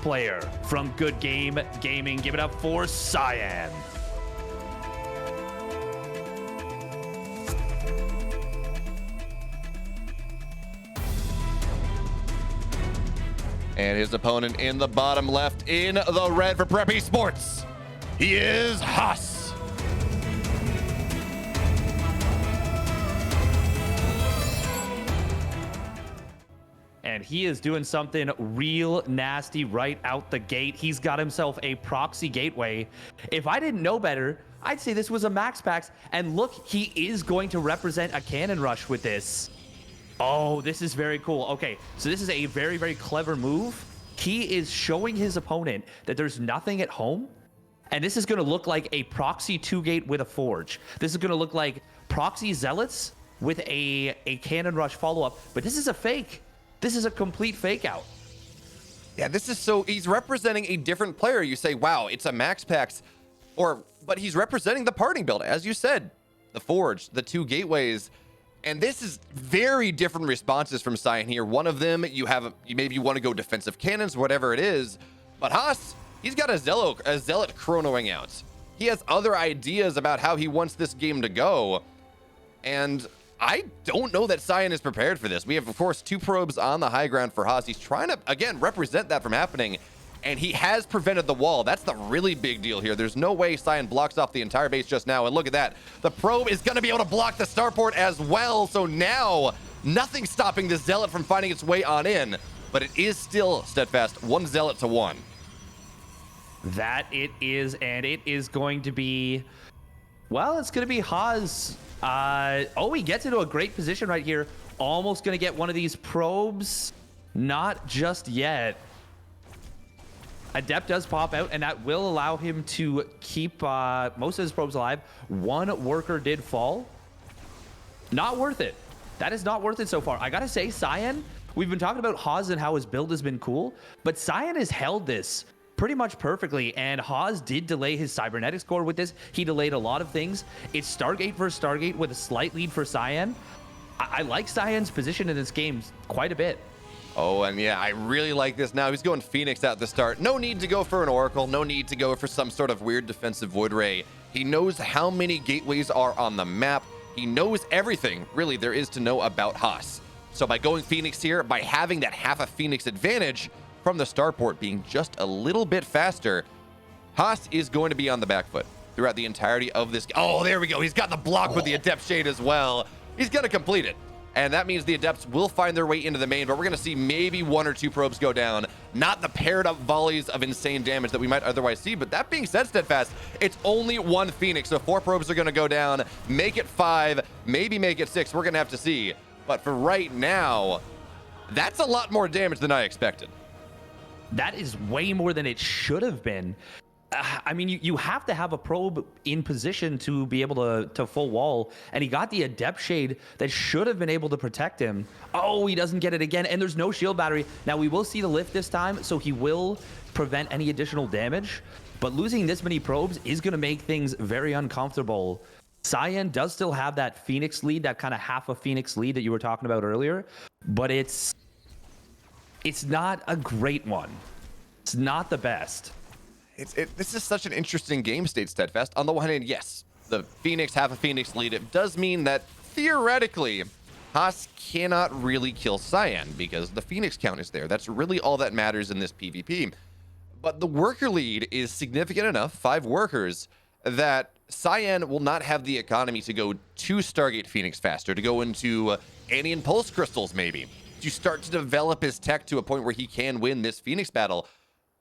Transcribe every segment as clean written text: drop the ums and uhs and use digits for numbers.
player from Good Game Gaming. Give it up for Cyan. And his opponent in the bottom left in the red for Prep Esports, he is Haas. And he is doing something real nasty right out the gate. He's got himself a proxy gateway. If I didn't know better, I'd say this was a max packs. And look, he is going to represent a cannon rush with this. Oh, this is very cool. Okay, so this is a very, very clever move. He is showing his opponent that there's nothing at home. And this is going to look like a proxy 2-gate with a forge. This is going to look like proxy zealots with a cannon rush follow-up. But this is a fake. This is a complete fake out. Yeah, this is so, he's representing a different player. You say, wow, it's a max packs, but he's representing the parting build, as you said, the forge, the 2 gateways. And this is very different responses from Cyan here. One of them, maybe you want to go defensive cannons, whatever it is. But Haas, he's got a zealot chronoing out. He has other ideas about how he wants this game to go. And I don't know that Cyan is prepared for this. We have, of course, 2 probes on the high ground for Haas. He's trying to, again, represent that from happening. And he has prevented the wall. That's the really big deal here. There's no way Cyan blocks off the entire base just now. And look at that. The probe is going to be able to block the starport as well. So now, nothing stopping the zealot from finding its way on in. But it is still steadfast. 1 zealot to 1. That it is, and it is going to be, well, it's going to be Haas. Oh, he gets into a great position right here. Almost going to get one of these probes. Not just yet. Adept does pop out, and that will allow him to keep most of his probes alive. 1 worker did fall. Not worth it. That is not worth it so far. I gotta say, Cyan, we've been talking about Haas and how his build has been cool, but Cyan has held this pretty much perfectly, and Haas did delay his cybernetics core with this. He delayed a lot of things. It's Stargate versus Stargate with a slight lead for Cyan. I like Cyan's position in this game quite a bit. Oh, and yeah, I really like this now. He's going Phoenix at the start. No need to go for an Oracle. No need to go for some sort of weird defensive Void Ray. He knows how many gateways are on the map. He knows everything, really, there is to know about Haas. So by going Phoenix here, by having that half a Phoenix advantage from the starport being just a little bit faster, Haas is going to be on the back foot throughout the entirety of this. Oh, there we go. He's got the block with the Adept Shade as well. He's going to complete it. And that means the Adepts will find their way into the main, but we're going to see maybe 1 or 2 probes go down. Not the paired up volleys of insane damage that we might otherwise see. But that being said, Steadfast, it's only 1 Phoenix. So 4 probes are going to go down, make it 5, maybe make it 6. We're going to have to see. But for right now, that's a lot more damage than I expected. That is way more than it should have been. I mean, you have to have a probe in position to be able to full wall, and he got the Adept Shade that should have been able to protect him. Oh, he doesn't get it again, and there's no shield battery. Now, we will see the lift this time, so he will prevent any additional damage, but losing this many probes is going to make things very uncomfortable. Cyan does still have that Phoenix lead, that kind of half a Phoenix lead that you were talking about earlier, but it's not a great one. It's not the best. This is such an interesting game state, Steadfast. On the one hand, yes, the Phoenix, half a Phoenix lead. It does mean that theoretically, Haas cannot really kill Cyan because the Phoenix count is there. That's really all that matters in this PvP. But the worker lead is significant enough, 5 workers, that Cyan will not have the economy to go to Stargate Phoenix faster, to go into Alien Pulse Crystals maybe, to start to develop his tech to a point where he can win this Phoenix battle.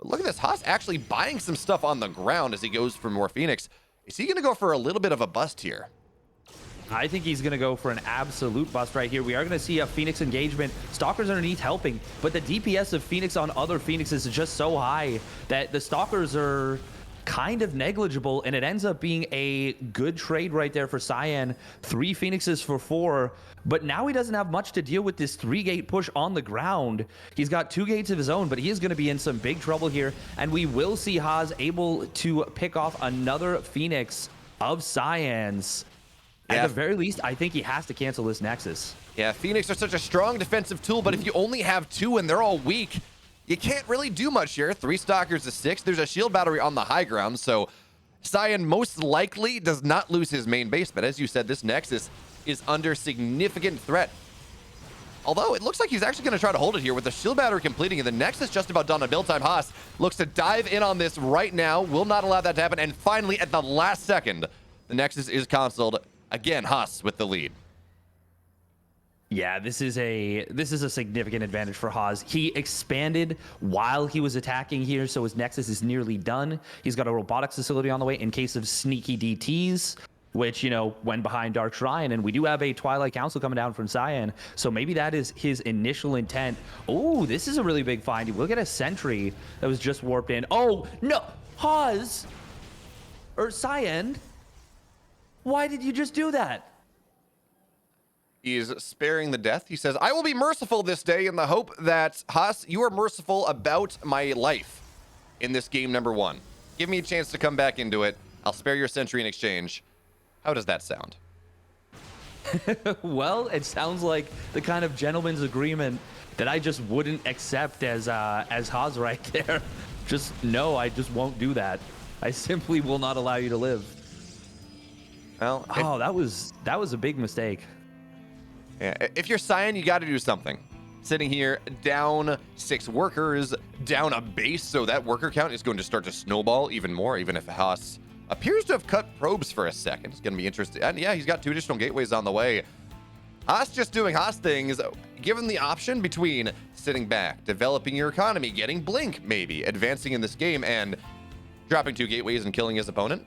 Look at this. Haas actually buying some stuff on the ground as he goes for more Phoenix. Is he going to go for a little bit of a bust here? I think he's going to go for an absolute bust right here. We are going to see a Phoenix engagement. Stalkers underneath helping, but the DPS of Phoenix on other Phoenixes is just so high that the Stalkers are kind of negligible, and it ends up being a good trade right there for Cyan. 3 Phoenixes for 4, but now he doesn't have much to deal with this 3-gate push on the ground. He's got 2 gates of his own, but he is going to be in some big trouble here, and we will see Haas able to pick off another Phoenix of Cyan's. At the very least, I think he has to cancel this Nexus. Yeah, Phoenix are such a strong defensive tool, but if you only have 2 and they're all weak, you can't really do much here. 3 Stalkers to 6. There's a shield battery on the high ground, so Cyan most likely does not lose his main base, but as you said, this Nexus is under significant threat. Although it looks like he's actually going to try to hold it here with the shield battery completing, and the Nexus just about done on build time. Haas looks to dive in on this right now, will not allow that to happen, and finally at the last second, the Nexus is consoled. Again, Haas with the lead. Yeah, this is a significant advantage for Haas. He expanded while he was attacking here, so his Nexus is nearly done. He's got a robotics facility on the way in case of sneaky DTs, which, you know, went behind Dark Shrine, and we do have a Twilight Council coming down from Cyan, so maybe that is his initial intent. Oh, this is a really big find. We'll get a sentry that was just warped in. Oh, no! Haas! Or Cyan? Why did you just do that? He is sparing the death. He says, I will be merciful this day in the hope that, Haas, you are merciful about my life in this game number 1. Give me a chance to come back into it. I'll spare your sentry in exchange. How does that sound? Well, it sounds like the kind of gentleman's agreement that I just wouldn't accept as Haas right there. Just, no, I just won't do that. I simply will not allow you to live. Well, oh, that was a big mistake. Yeah, if you're Cyan, you got to do something. Sitting here, down 6 workers, down a base, so that worker count is going to start to snowball even more, even if Haas appears to have cut probes for a second. It's going to be interesting. And yeah, he's got 2 additional gateways on the way. Haas just doing Haas things, given the option between sitting back, developing your economy, getting Blink, maybe, advancing in this game, and dropping 2 gateways and killing his opponent.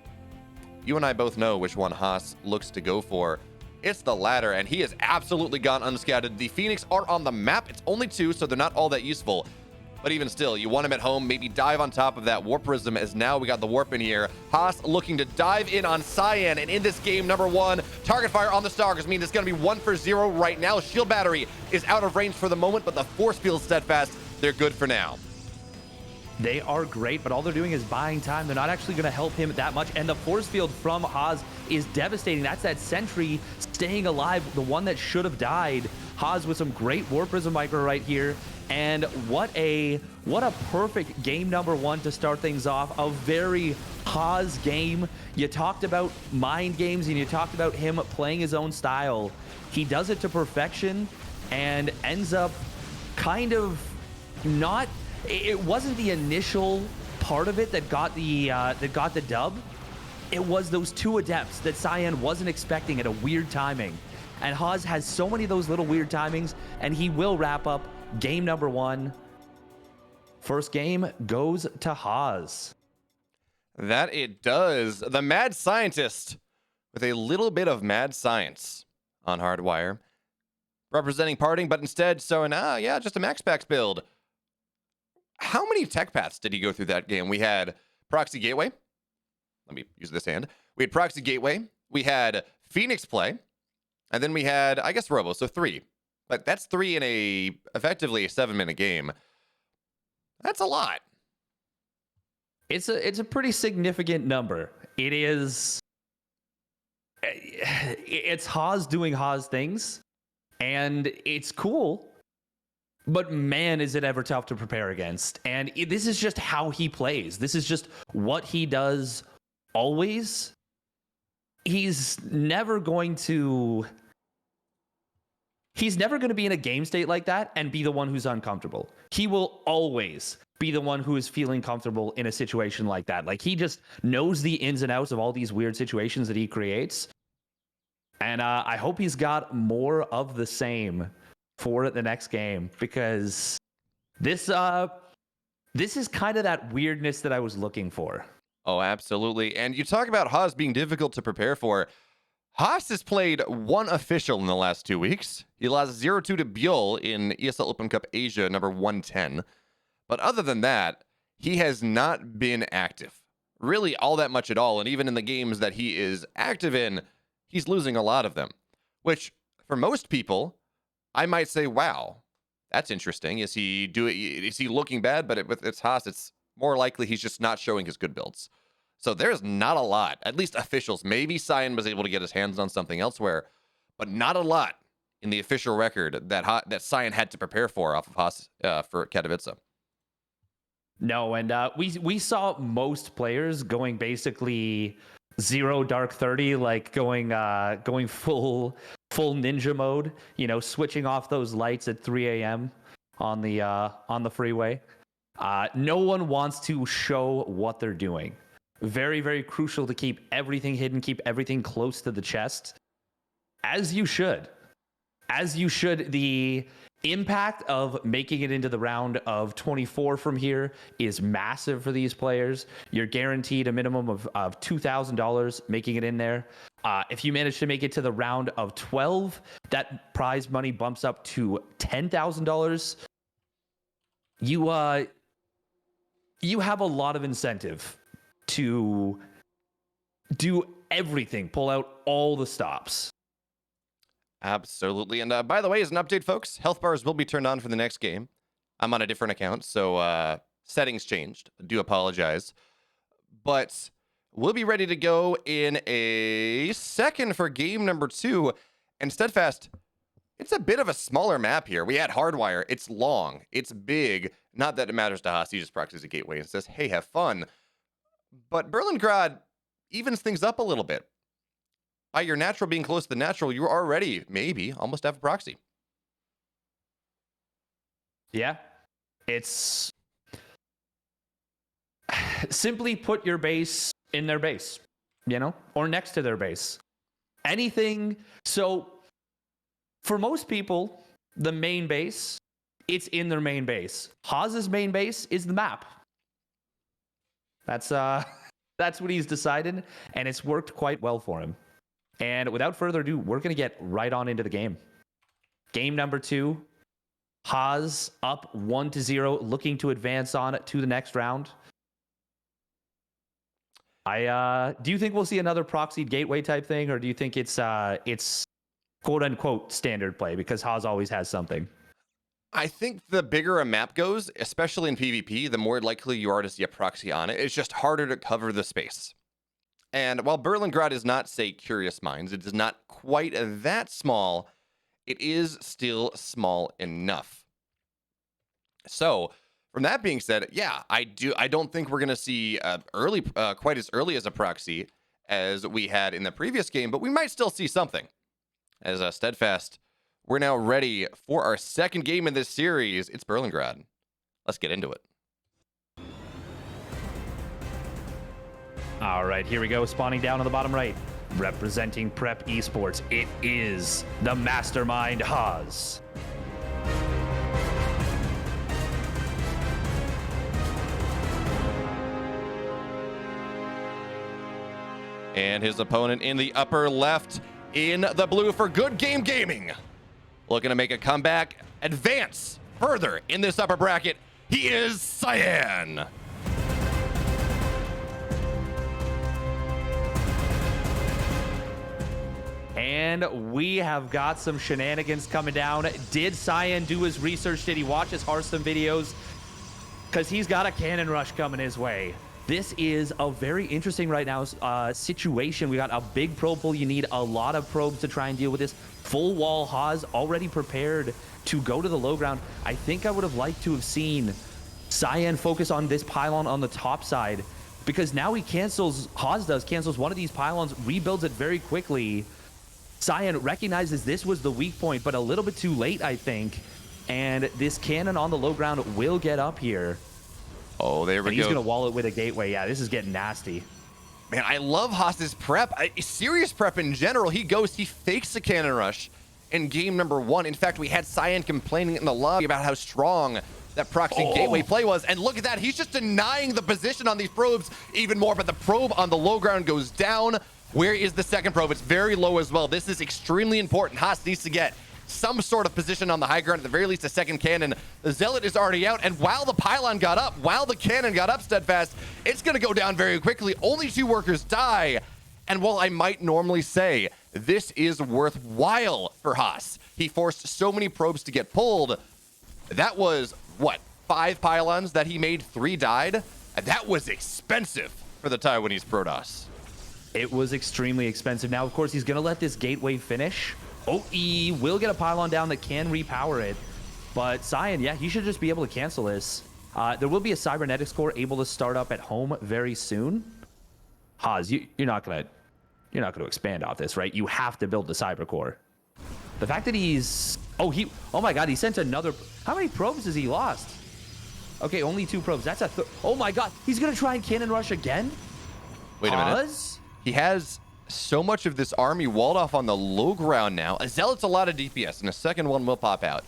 You and I both know which one Haas looks to go for. It's the latter, and he has absolutely gone unscouted. The Phoenix are on the map. It's only 2, so they're not all that useful. But even still, you want him at home, maybe dive on top of that Warp Prism, as now we got the Warp in here. Haas looking to dive in on Cyan, and in this game, number 1, target fire on the Stalkers means it's going to be 1 for 0 right now. Shield battery is out of range for the moment, but the force field steadfast. They're good for now. They are great, but all they're doing is buying time. They're not actually going to help him that much. And the force field from Haas is devastating. That's that sentry staying alive, the one that should have died. Haas with some great Warp Prism Micro right here. And what a perfect game number 1 to start things off. A very Haas game. You talked about mind games, and you talked about him playing his own style. He does it to perfection and ends up kind of not... It wasn't the initial part of it that got the dub. It was those 2 adepts that Cyan wasn't expecting at a weird timing. And Haas has so many of those little weird timings, and he will wrap up game number 1. First game goes to Haas. That it does. The mad scientist with a little bit of mad science on Hardwire. Representing parting, but instead showing, yeah, just a max packs build. How many tech paths did he go through that game? We had Proxy Gateway. Let me use this hand. We had Proxy Gateway. We had Phoenix play. And then we had, I guess, Robo. So 3. But that's 3 in effectively a 7-minute game. That's a lot. It's a pretty significant number. It is... It's Haas doing Haas things. And it's cool. But man, is it ever tough to prepare against. And this is just how he plays. This is just what he does always. He's never going to be in a game state like that and be the one who's uncomfortable. He will always be the one who is feeling comfortable in a situation like that. Like, he just knows the ins and outs of all these weird situations that he creates. And I hope he's got more of the same for the next game, because this is kind of that weirdness that I was looking for. Oh, absolutely. And you talk about Haas being difficult to prepare for. Haas has played 1 official in the last 2 weeks. He lost 0-2 to Buell in ESL Open Cup Asia number 110. But other than that, he has not been active really all that much at all. And even in the games that he is active in, he's losing a lot of them, which for most people, I might say, wow, that's interesting. Is he looking bad? But with it's Haas, it's more likely he's just not showing his good builds. So there's not a lot, at least officials. Maybe Cyan was able to get his hands on something elsewhere, but not a lot in the official record that Cyan had to prepare for off of Haas for Katowice. No, and we saw most players going basically 0 dark 30, like going full ninja mode, you know, switching off those lights at 3 a.m. on the freeway. No one wants to show what they're doing. Very, very crucial to keep everything hidden, keep everything close to the chest, as you should. As you should. The impact of making it into the round of 24 from here is massive for these players. You're guaranteed a minimum of $2,000 making it in there. If you manage to make it to the round of 12, that prize money bumps up to $10,000. You have a lot of incentive to do everything, pull out all the stops. Absolutely. And by the way, as an update, folks, health bars will be turned on for the next game. I'm on a different account, so settings changed. I do apologize. But we'll be ready to go in a second for game number 2. And Steadfast, it's a bit of a smaller map here. We had Hardwire. It's long. It's big. Not that it matters to Haas. He just proxies a gateway and says, hey, have fun. But Berlingrad evens things up a little bit. By your natural being close to the natural, you already, maybe, almost have a proxy. Yeah. It's simply put your base in their base, you know, or next to their base. Anything. So for most people, the main base, it's in their main base. Haas's main base is the map. That's what he's decided, and it's worked quite well for him. And without further ado, we're going to get right on into the game. Game number 2, Haas up 1-0, looking to advance on to the next round. Do you think we'll see another proxied gateway type thing, or do you think it's quote unquote standard play because Haas always has something? I think the bigger a map goes, especially in PvP, the more likely you are to see a proxy on it. It's just harder to cover the space. And while Berlingrad is not, say, Curious Minds, it is not quite that small, it is still small enough. So, from that being said, yeah, I don't think we're going to see quite as early as a proxy as we had in the previous game, but we might still see something. As Steadfast, we're now ready for our second game in this series. It's Berlingrad. Let's get into it. All right, here we go. Spawning down on the bottom right. Representing Prep Esports, it is the mastermind Haas. And his opponent in the upper left in the blue for Good Game Gaming. Looking to make a comeback, advance further in this upper bracket. He is Cyan. And we have got some shenanigans coming down. Did Cyan do his research? Did he watch his Hearthstone videos? Because he's got a cannon rush coming his way. This is a very interesting right now situation. We got a big probe pool. You need a lot of probes to try and deal with this. Full wall Haas already prepared to go to the low ground. I think I would have liked to have seen Cyan focus on this pylon on the top side, because now he cancels one of these pylons, rebuilds it very quickly. Cyan recognizes this was the weak point, but a little bit too late, I think. And this cannon on the low ground will get up here. Oh, there we go. He's going to wall it with a gateway. Yeah, this is getting nasty. Man, I love Haas's prep. Serious prep in general. He fakes a cannon rush in game number 1. In fact, we had Cyan complaining in the lobby about how strong that proxy gateway play was. And look at that. He's just denying the position on these probes even more. But the probe on the low ground goes down. Where is the second probe? It's very low as well. This is extremely important. Haas needs to get some sort of position on the high ground, at the very least a second cannon. The Zealot is already out, and while the pylon got up, while the cannon got up, Steadfast, it's going to go down very quickly. Only 2 workers die. And while I might normally say this is worthwhile for Haas, he forced so many probes to get pulled. That was, what, 5 pylons that he made, 3 died? That was expensive for the Taiwanese Protoss. It was extremely expensive. Now, of course, he's going to let this gateway finish. Oh, he will get a pylon down that can repower it. But Cyan, yeah, he should just be able to cancel this. There will be a cybernetics core able to start up at home very soon. Haas, you're not gonna expand off this, right? You have to build the cyber core. The fact that he's oh my god, he sent another. How many probes has he lost? Okay, only 2 probes. That's oh my god, he's gonna try and cannon rush again. Wait a minute. He has so much of this army walled off on the low ground now. A Zealot's a lot of DPS, and a second one will pop out.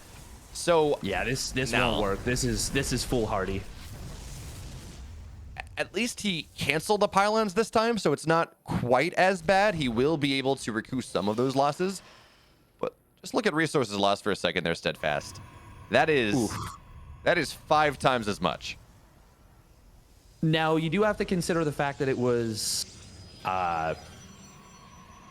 So yeah, this won't work. This is foolhardy. At least he canceled the pylons this time, so it's not quite as bad. He will be able to recoup some of those losses. But just look at resources lost for a second there, Steadfast. That is 5 times as much. Now, you do have to consider the fact that it was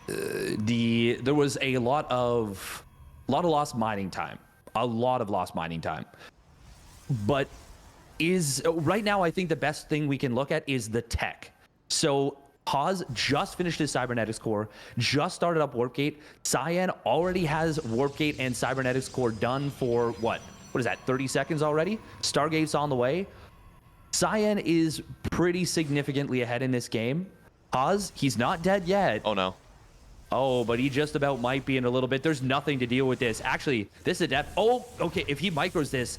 there was a lot of lost mining time. A lot of lost mining time. But right now, I think the best thing we can look at is the tech. So Haas just finished his cybernetics core, just started up warp gate. Cyan already has warp gate and cybernetics core done for what is that, 30 seconds already? Stargate's on the way. Cyan is pretty significantly ahead in this game. Haas, he's not dead yet. Oh no. Oh, but he just about might be in a little bit. There's nothing to deal with this. Actually, this adept. Oh, okay. If he micros this.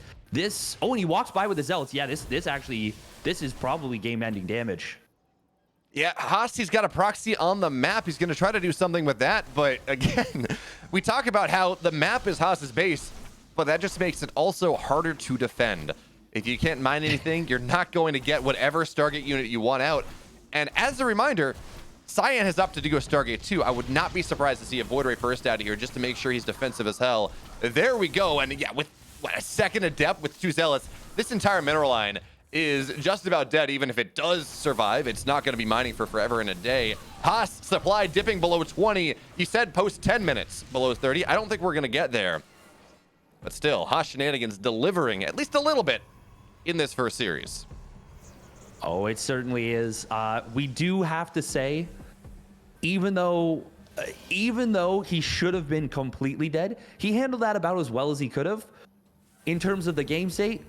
Oh, and he walks by with the zealots. Yeah, this is probably game-ending damage. Yeah, Haas, he's got a proxy on the map. He's going to try to do something with that. But again, we talk about how the map is Haas's base, but that just makes it also harder to defend. If you can't mine anything, you're not going to get whatever Stargate unit you want out. And as a reminder, Cyan has opted to go Stargate too. I would not be surprised to see a Void Ray first out of here just to make sure he's defensive as hell. There we go. And yeah, with a second adept with 2 zealots, this entire mineral line is just about dead. Even if it does survive, it's not going to be mining for forever and a day. Haas supply dipping below 20. He said post 10 minutes below 30. I don't think we're going to get there. But still, Haas shenanigans delivering at least a little bit in this first series. Oh, it certainly is. We do have to say, even though he should have been completely dead, he handled that about as well as he could have. In terms of the game state,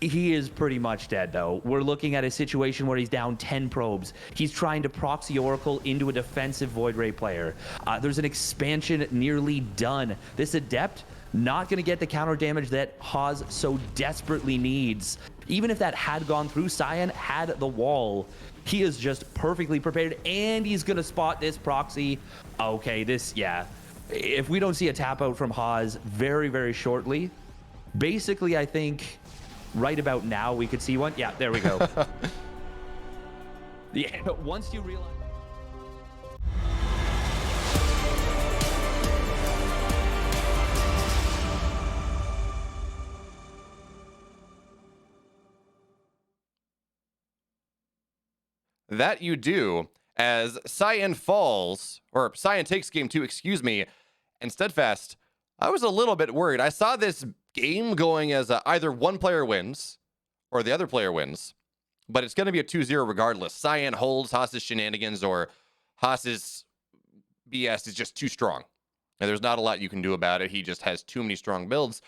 he is pretty much dead, though. We're looking at a situation where he's down 10 probes. He's trying to proxy Oracle into a defensive Void Ray player. There's an expansion nearly done. This Adept not going to get the counter damage that Haas so desperately needs. Even if that had gone through, Cyan had the wall. He is just perfectly prepared, and he's going to spot this proxy. Okay, if we don't see a tap out from Haas very, very shortly, basically, I think right about now we could see one. Yeah, there we go. Yeah, once you realize... That you do as Cyan falls, or Cyan takes game 2, excuse me, and Steadfast, I was a little bit worried. I saw this game going as either one player wins or the other player wins, but it's going to be a 2-0 regardless. Cyan holds Haas's shenanigans, or Haas's BS is just too strong. And there's not a lot you can do about it. He just has too many strong builds.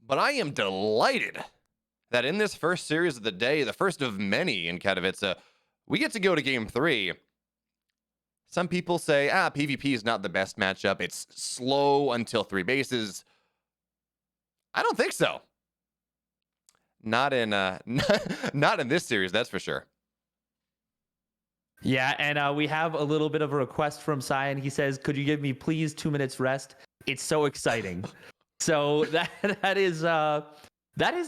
But I am delighted that in this first series of the day, the first of many in Katowice, we get to go to game 3. Some people say, PvP is not the best matchup. It's slow until 3 bases. I don't think so. Not in not in this series, that's for sure. Yeah, and we have a little bit of a request from Cyan. He says, could you give me please 2 minutes rest? It's so exciting. So that is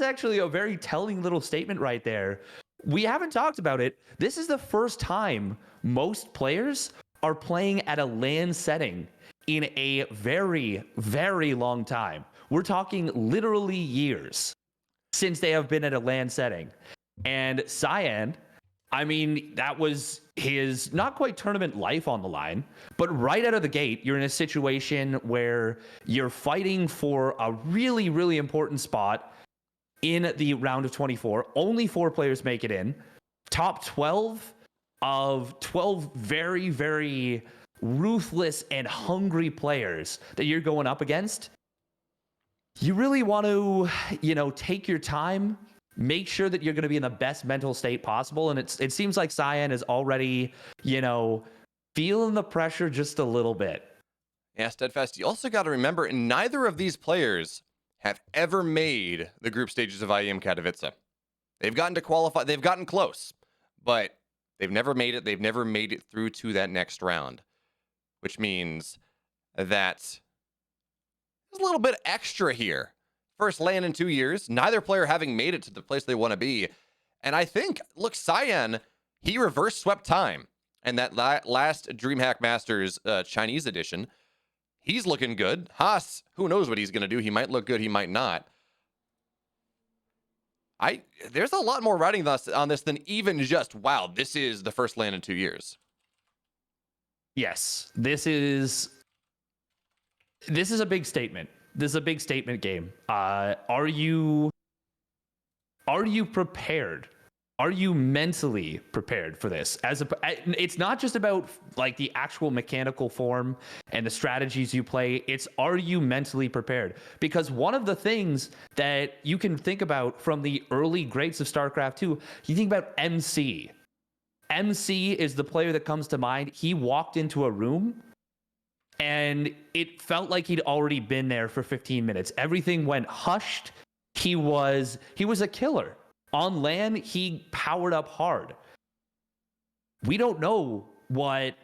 actually a very telling little statement right there. We haven't talked about it. This is the first time most players are playing at a LAN setting in a very, very long time. We're talking literally years since they have been at a LAN setting. And Cyan, I mean, that was his not quite tournament life on the line, but right out of the gate, you're in a situation where you're fighting for a really, really important spot in the round of 24. Only 4 players make it in. Top 12 of 12 very, very ruthless and hungry players that you're going up against. You really want to, take your time make sure that you're going to be in the best mental state possible. And it seems like Cyan is already, feeling the pressure just a little bit. Yeah, Steadfast, you also got to remember, neither of these players have ever made the group stages of IEM Katowice. They've gotten to qualify, they've gotten close, but they've never made it. They've never made it through to that next round, which means that there's a little bit extra here. First LAN in 2 years, neither player having made it to the place they want to be. And I think, look, Cyan, he reverse swept time. And that last DreamHack Masters Chinese edition, he's looking good. Haas, who knows what he's going to do? He might look good, he might not. There's a lot more writing on this than even just, wow, this is the first LAN in 2 years. Yes, this is a big statement. This is a big statement game. Are you prepared? Are you mentally prepared for this? It's not just about like the actual mechanical form and the strategies you play. It's, are you mentally prepared? Because one of the things that you can think about from the early greats of StarCraft 2, you think about MC. MC is the player that comes to mind. He walked into a room and it felt like he'd already been there for 15 minutes. Everything went hushed. He was a killer. On LAN, he powered up hard. We don't know what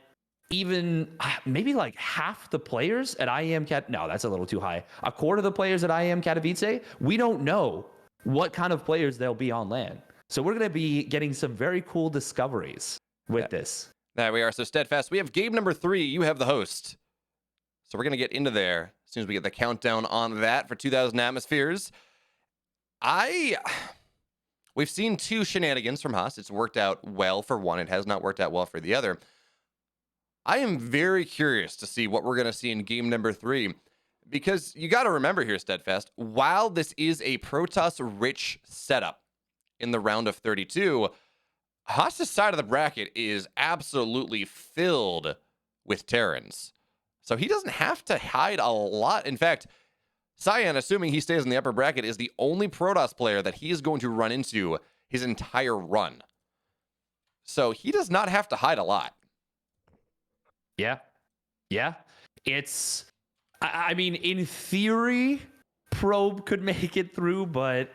even maybe like half the players at IEM no, that's a little too high. A quarter of the players at IEM Katowice, we don't know what kind of players they'll be on LAN. So we're going to be getting some very cool discoveries with this. There we are. So Steadfast, we have game number 3. You have the host. So we're going to get into there as soon as we get the countdown on that for 2,000 atmospheres. We've seen 2 shenanigans from Haas. It's worked out well for one. It has not worked out well for the other. I am very curious to see what we're going to see in game number 3. Because you got to remember here, Steadfast, while this is a Protoss-rich setup in the round of 32, Haas's side of the bracket is absolutely filled with Terrans. So he doesn't have to hide a lot. In fact, Cyan, assuming he stays in the upper bracket, is the only Protoss player that he is going to run into his entire run. So he does not have to hide a lot. Yeah. It's, I mean, in theory, Probe could make it through, but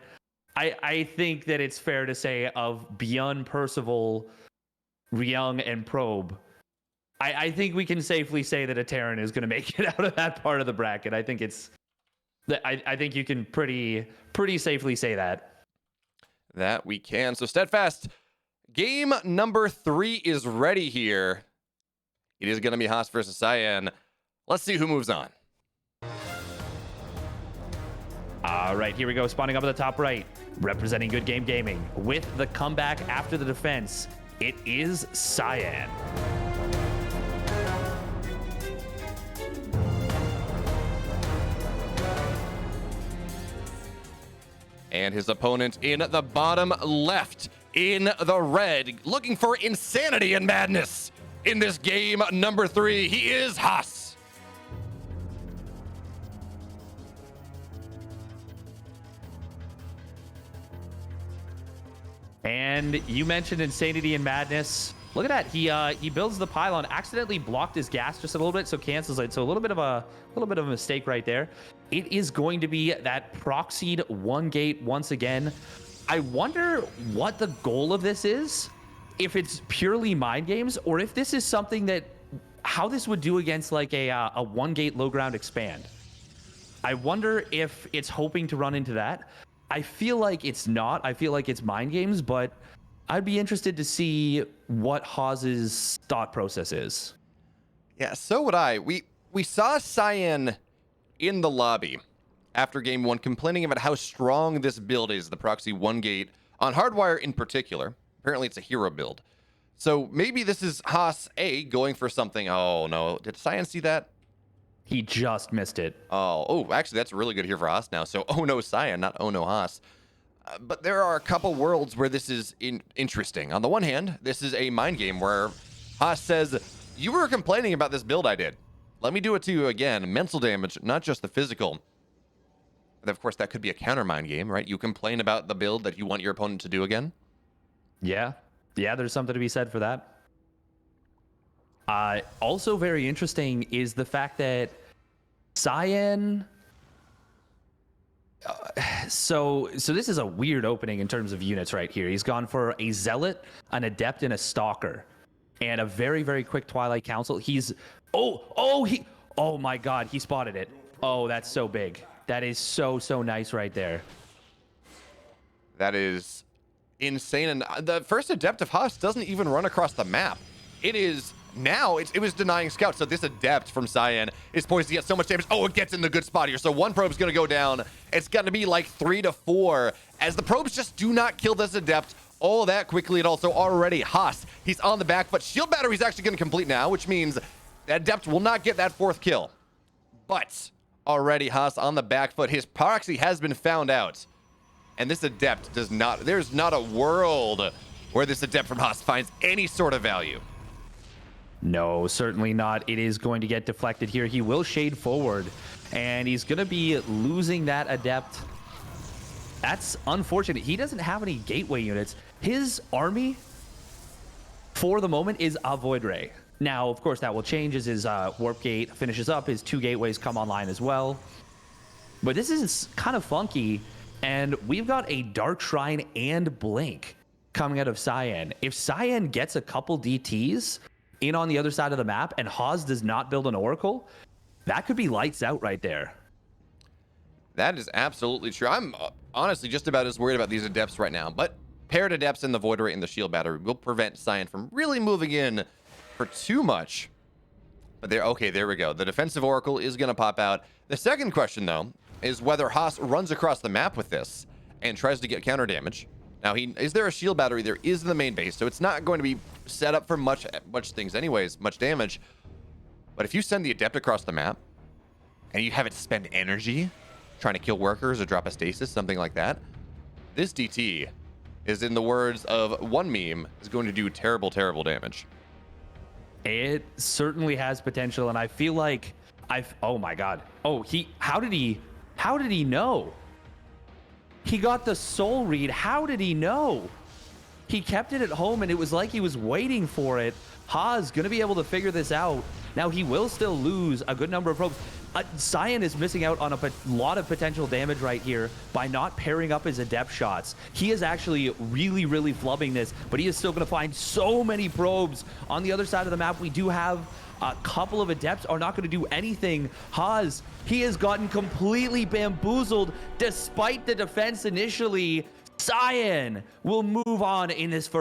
I think that it's fair to say of beyond Percival, Ryung, and Probe, I think we can safely say that a Terran is going to make it out of that part of the bracket. I think I think you can pretty safely say that. That we can. So Steadfast, game number 3 is ready here. It is going to be Haas versus Cyan. Let's see who moves on. All right, here we go. Spawning up at the top right, representing Good Game Gaming with the comeback after the defense. It is Cyan. And his opponent in the bottom left in the red, looking for insanity and madness in this game number 3. He is Haas. And you mentioned insanity and madness. Look at that. He builds the pylon, accidentally blocked his gas just a little bit, so cancels it. So a little bit of a mistake right there. It is going to be that proxied 1 gate once again. I wonder what the goal of this is. If it's purely mind games, or if this is something that how this would do against like a 1 gate low ground expand. I wonder if it's hoping to run into that. I feel like it's not. I feel like it's mind games, but I'd be interested to see what Haas's thought process is. Yeah, so would I. We saw Cyan in the lobby after game 1 complaining about how strong this build is, the proxy 1 gate, on Hardwire in particular. Apparently it's a hero build. So maybe this is Haas A going for something. Oh, no. Did Cyan see that? He just missed it. Oh, actually, that's really good here for Haas now. So, oh no, Cyan, not oh no, Haas. But there are a couple worlds where this is interesting. On the one hand, this is a mind game where Haas says, you were complaining about this build I did. Let me do it to you again. Mental damage, not just the physical. And of course, that could be a counter mind game, right? You complain about the build that you want your opponent to do again. Yeah. Yeah, there's something to be said for that. Also very interesting is the fact that Cyan... So this is a weird opening in terms of units right here. He's gone for a Zealot, an Adept, and a Stalker. And a very, very quick Twilight Council. He's... Oh my god, he spotted it. Oh, that's so big. That is so nice right there. That is insane. And the first Adept of Haas doesn't even run across the map. It is now, it was denying scouts. So this Adept from Cyan is poised to get so much damage. Oh, it gets in the good spot here. So one probe's going to go down. It's going to be like 3 to 4 as the probes just do not kill this Adept all that quickly. And also already Haas, he's on the back, but shield battery's actually going to complete now, which means that Adept will not get that 4th kill. But already Haas on the back foot. His proxy has been found out. And this Adept does not, there's not a world where this Adept from Haas finds any sort of value. No, certainly not. It is going to get deflected here. He will shade forward, and he's going to be losing that Adept. That's unfortunate. He doesn't have any gateway units. His army, for the moment, is a Void Ray. Now, of course, that will change as his Warp Gate finishes up. His 2 gateways come online as well. But this is kind of funky, and we've got a Dark Shrine and Blink coming out of Cyan. If Cyan gets a couple DTs in on the other side of the map and Haas does not build an Oracle, that could be lights out right there. That is absolutely true. I'm honestly just about as worried about these Adepts right now, but paired Adepts in the Void Ray and the Shield Battery will prevent Cyan from really moving in for too much. But there we go. The defensive Oracle is going to pop out. The second question, though, is whether Haas runs across the map with this and tries to get counter damage. Now, is there a Shield Battery? There is in the main base, so it's not going to be set up for much things anyways, much damage. But if you send the Adept across the map and you have it spend energy trying to kill workers or drop a stasis, something like that, this DT is, in the words of one meme, is going to do terrible, terrible damage. It certainly has potential, and I feel like oh my god. Oh, how did he know? He got the soul read. How did he know? He kept it at home, and it was like he was waiting for it. Haas going to be able to figure this out. Now, he will still lose a good number of probes. Cyan is missing out on a lot of potential damage right here by not pairing up his Adept shots. He is actually really, really flubbing this, but he is still going to find so many probes. On the other side of the map, we do have a couple of Adepts are not going to do anything. Haas, he has gotten completely bamboozled despite the defense initially. Cyan will move on in this first